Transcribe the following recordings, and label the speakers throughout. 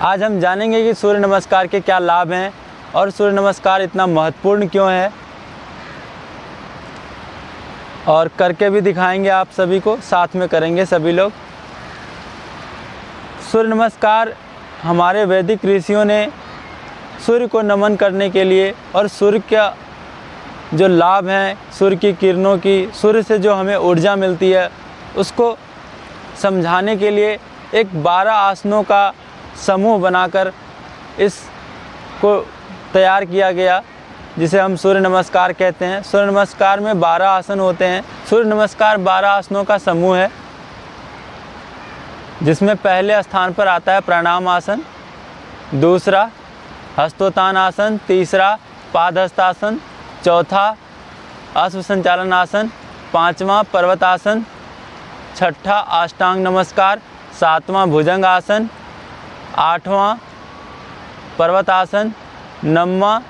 Speaker 1: आज हम जानेंगे कि सूर्य नमस्कार के क्या लाभ हैं और सूर्य नमस्कार इतना महत्वपूर्ण क्यों है, और करके भी दिखाएंगे आप सभी को, साथ में करेंगे सभी लोग। सूर्य नमस्कार हमारे वैदिक ऋषियों ने सूर्य को नमन करने के लिए और सूर्य का जो लाभ हैं, सूर्य की किरणों की, सूर्य से जो हमें ऊर्जा मिलती है, उसको समझाने के लिए एक 12 आसनों का समूह बनाकर इसको तैयार किया गया, जिसे हम सूर्य नमस्कार कहते हैं। सूर्य नमस्कार में 12 आसन होते हैं। सूर्य नमस्कार 12 आसनों का समूह है, जिसमें पहले स्थान पर आता है प्राणायाम आसन, दूसरा हस्तोत्थान आसन, तीसरा पादहस्तासन, चौथा अश्व संचालन आसन, पांचवा पर्वतासन, छठा अष्टांग नमस्कार, सातवां भुजंग आसन, आठवां पर्वतासन, नौवां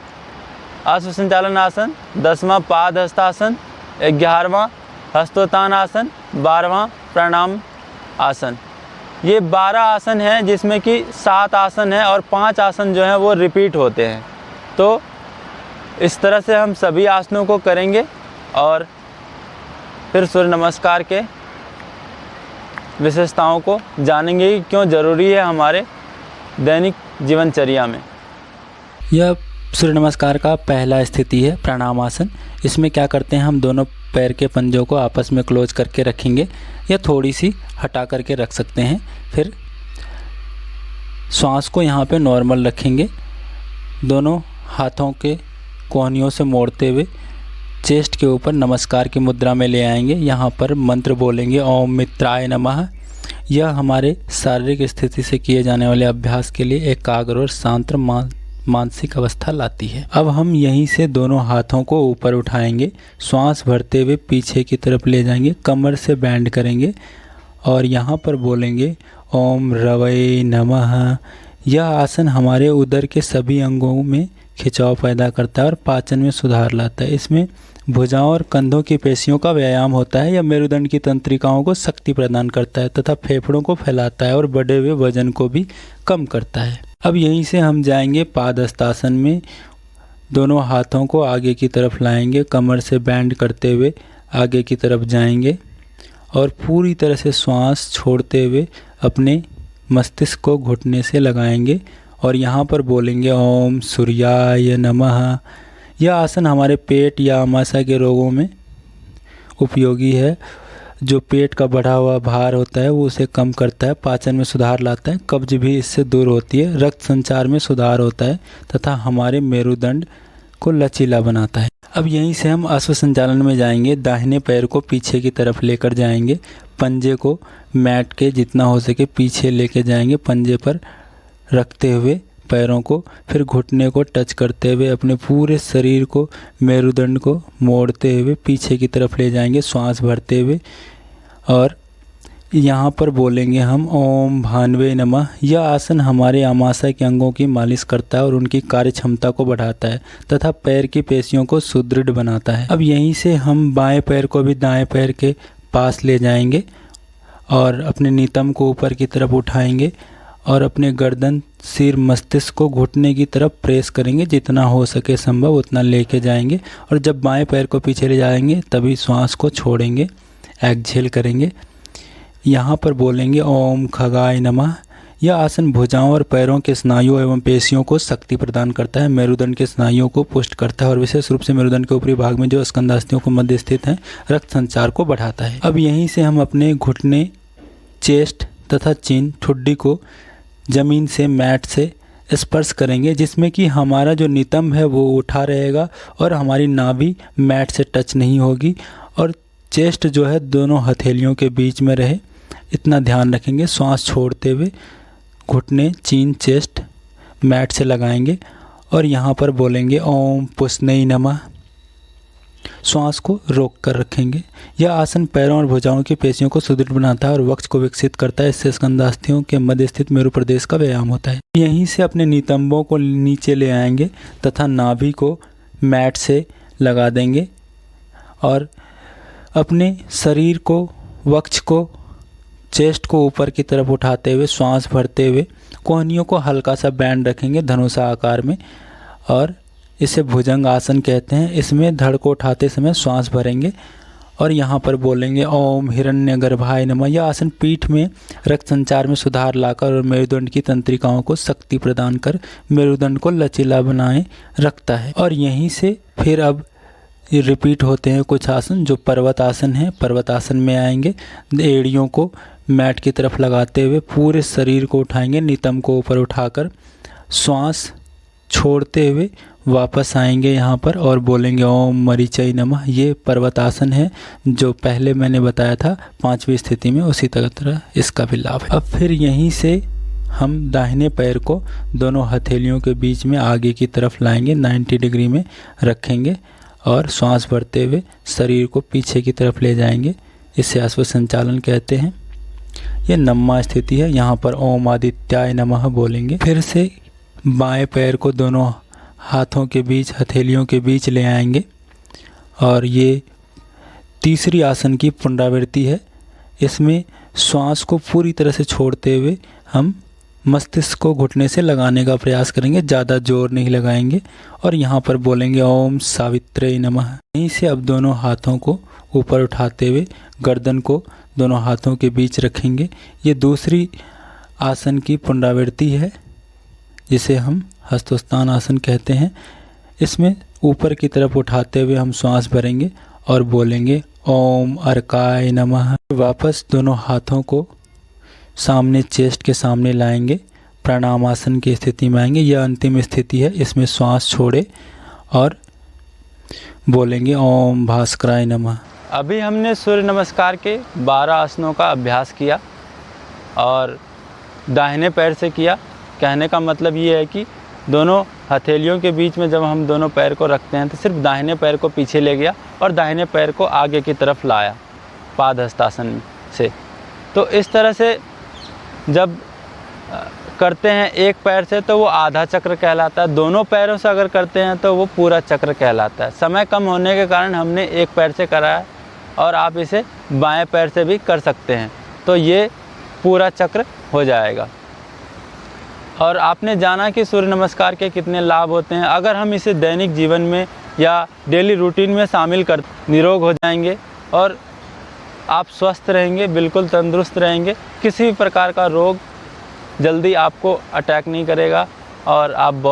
Speaker 1: अश्व संचालन आसन, 10वां पादहस्तासन, 11वां हस्तोत्थान आसन, 12वां प्राणायाम आसन। ये 12 आसन हैं, जिसमें कि 7 आसन हैं और 5 आसन जो हैं वो रिपीट होते हैं। तो इस तरह से हम सभी आसनों को करेंगे और फिर सूर्य नमस्कार के विशेषताओं को जानेंगे कि क्यों ज़रूरी है हमारे दैनिक जीवनचर्या में।
Speaker 2: यह सूर्य नमस्कार का पहला स्थिति है प्राणायाम आसन। इसमें क्या करते हैं, हम दोनों पैर के पंजों को आपस में क्लोज करके रखेंगे या थोड़ी सी हटा करके रख सकते हैं। फिर श्वास को यहाँ पे नॉर्मल रखेंगे, दोनों हाथों के कोहनियों से मोड़ते हुए चेस्ट के ऊपर नमस्कार की मुद्रा में ले आएंगे। यहाँ पर मंत्र बोलेंगे, ओम मित्राय नमः। यह हमारे शारीरिक स्थिति से किए जाने वाले अभ्यास के लिए एकाग्र और शांत मानसिक अवस्था लाती है। अब हम यहीं से दोनों हाथों को ऊपर उठाएंगे, श्वास भरते हुए पीछे की तरफ ले जाएंगे, कमर से बैंड करेंगे और यहाँ पर बोलेंगे ओम रवै नमः। यह आसन हमारे उदर के सभी अंगों में खिंचाव पैदा करता है और पाचन में सुधार लाता है। इसमें भुजाओं और कंधों की पेशियों का व्यायाम होता है। यह मेरुदंड की तंत्रिकाओं को शक्ति प्रदान करता है तथा फेफड़ों को फैलाता है और बढ़े हुए वजन को भी कम करता है। अब यहीं से हम जाएंगे पादहस्तासन में। दोनों हाथों को आगे की तरफ लाएंगे, कमर से बैंड करते हुए आगे की तरफ जाएंगे और पूरी तरह से श्वास छोड़ते हुए अपने मस्तिष्क को घुटने से लगाएंगे और यहाँ पर बोलेंगे ओम सूर्याय नमः। यह आसन हमारे पेट या आमाशय के रोगों में उपयोगी है। जो पेट का बढ़ा हुआ भार होता है वो उसे कम करता है, पाचन में सुधार लाता है, कब्ज भी इससे दूर होती है, रक्त संचार में सुधार होता है तथा हमारे मेरुदंड को लचीला बनाता है। अब यहीं से हम अश्व संचालन में जाएंगे। दाहिने पैर को पीछे की तरफ लेकर जाएंगे, पंजे को मैट के जितना हो सके पीछे लेके जाएंगे, पंजे पर रखते हुए पैरों को, फिर घुटने को टच करते हुए अपने पूरे शरीर को, मेरुदंड को मोड़ते हुए पीछे की तरफ ले जाएंगे श्वास भरते हुए और यहाँ पर बोलेंगे हम ओम भानवे नमः। यह आसन हमारे आमाशय के अंगों की मालिश करता है और उनकी कार्य क्षमता को बढ़ाता है तथा पैर की पेशियों को सुदृढ़ बनाता है। अब यहीं से हम बाएं पैर को भी दाएं पैर के पास ले जाएंगे और अपने नितंब को ऊपर की तरफ उठाएंगे और अपने गर्दन, सिर, मस्तिष्क को घुटने की तरफ प्रेस करेंगे, जितना हो सके संभव उतना लेके जाएंगे और जब बाएं पैर को पीछे ले जाएंगे तभी श्वास को छोड़ेंगे, एक्सहेल करेंगे। यहाँ पर बोलेंगे ओम खगाय नमः। यह आसन भुजाओं और पैरों के स्नायुओं एवं पेशियों को शक्ति प्रदान करता है, मेरुदंड के स्नायुओं को पुष्ट करता है और विशेष रूप से मेरुदंड के ऊपरी भाग में जो स्कंधास्थियों को मध्य स्थित हैं रक्त संचार को बढ़ाता है। अब यहीं से हम अपने घुटने, चेस्ट तथा चिन, ठुड्डी को ज़मीन से, मैट से स्पर्श करेंगे, जिसमें कि हमारा जो नितंब है वो उठा रहेगा और हमारी नाभि मैट से टच नहीं होगी और चेस्ट जो है दोनों हथेलियों के बीच में रहे, इतना ध्यान रखेंगे। श्वास छोड़ते हुए घुटने, चीन, चेस्ट मैट से लगाएंगे और यहाँ पर बोलेंगे ओम पुष्णै नमः। श्वास को रोक कर रखेंगे। यह आसन पैरों और भुजाओं की पेशियों को सुदृढ़ बनाता है और वक्ष को विकसित करता है। इससे स्कंधास्थियों के मध्य स्थित मेरु प्रदेश का व्यायाम होता है। यहीं से अपने नितंबों को नीचे ले आएंगे तथा नाभि को मैट से लगा देंगे और अपने शरीर को, वक्ष को, चेस्ट को ऊपर की तरफ उठाते हुए श्वास भरते हुए कोहनियों को हल्का सा बैंड रखेंगे धनुषा आकार में, और इसे भुजंग आसन कहते हैं। इसमें धड़ को उठाते समय श्वास भरेंगे और यहाँ पर बोलेंगे ओम हिरण्यगर्भाय नमः। यह आसन पीठ में रक्त संचार में सुधार लाकर और मेरुदंड की तंत्रिकाओं को शक्ति प्रदान कर मेरुदंड को लचीला बनाए रखता है। और यहीं से फिर अब ये रिपीट होते हैं कुछ आसन जो पर्वत आसन है। पर्वत आसन में आएंगे, एड़ियों को मैट की तरफ लगाते हुए पूरे शरीर को उठाएंगे, नितंब को ऊपर उठाकर श्वास छोड़ते हुए वापस आएंगे यहाँ पर और बोलेंगे ओम मरीचय नमः। ये पर्वत आसन है जो पहले मैंने बताया था 5वीं स्थिति में, उसी तरह इसका भी लाभ है। अब फिर यहीं से हम दाहिने पैर को दोनों हथेलियों के बीच में आगे की तरफ लाएंगे, 90 डिग्री में रखेंगे और श्वास भरते हुए शरीर को पीछे की तरफ ले जाएंगे। इसे अश्व संचालन कहते हैं। ये नम्मा स्थिति है। यहाँ पर ओम आदित्याय नमः बोलेंगे। फिर से बाएं पैर को दोनों हाथों के बीच, हथेलियों के बीच ले आएंगे और ये तीसरी आसन की पुनरावृत्ति है। इसमें श्वास को पूरी तरह से छोड़ते हुए हम मस्तिष्क को घुटने से लगाने का प्रयास करेंगे, ज़्यादा जोर नहीं लगाएंगे। और यहाँ पर बोलेंगे ओम सावित्रे नमः। यहीं से अब दोनों हाथों को ऊपर उठाते हुए गर्दन को दोनों हाथों के बीच रखेंगे। ये दूसरी आसन की पुनरावृत्ति है जिसे हम हस्तोत्थान आसन कहते हैं। इसमें ऊपर की तरफ उठाते हुए हम श्वास भरेंगे और बोलेंगे ओम अर्काय नमः। वापस दोनों हाथों को सामने चेस्ट के सामने लाएंगे, प्रणाम आसन की स्थिति में आएंगे। यह अंतिम स्थिति है। इसमें श्वास छोड़े और बोलेंगे ओम भास्कराय नमः।
Speaker 1: अभी हमने सूर्य नमस्कार के 12 आसनों का अभ्यास किया और दाहिने पैर से किया। कहने का मतलब ये है कि दोनों हथेलियों के बीच में जब हम दोनों पैर को रखते हैं तो सिर्फ दाहिने पैर को पीछे ले गया और दाहिने पैर को आगे की तरफ लाया पादहस्तासन से। तो इस तरह से जब करते हैं एक पैर से तो वो आधा चक्र कहलाता है, दोनों पैरों से अगर करते हैं तो वो पूरा चक्र कहलाता है। समय कम होने के कारण हमने एक पैर से करा है और आप इसे बाएं पैर से भी कर सकते हैं, तो ये पूरा चक्र हो जाएगा। और आपने जाना कि सूर्य नमस्कार के कितने लाभ होते हैं। अगर हम इसे दैनिक जीवन में या डेली रूटीन में शामिल कर निरोग हो जाएंगे और आप स्वस्थ रहेंगे, बिल्कुल तंदुरुस्त रहेंगे। किसी भी प्रकार का रोग जल्दी आपको अटैक नहीं करेगा और आप बहुत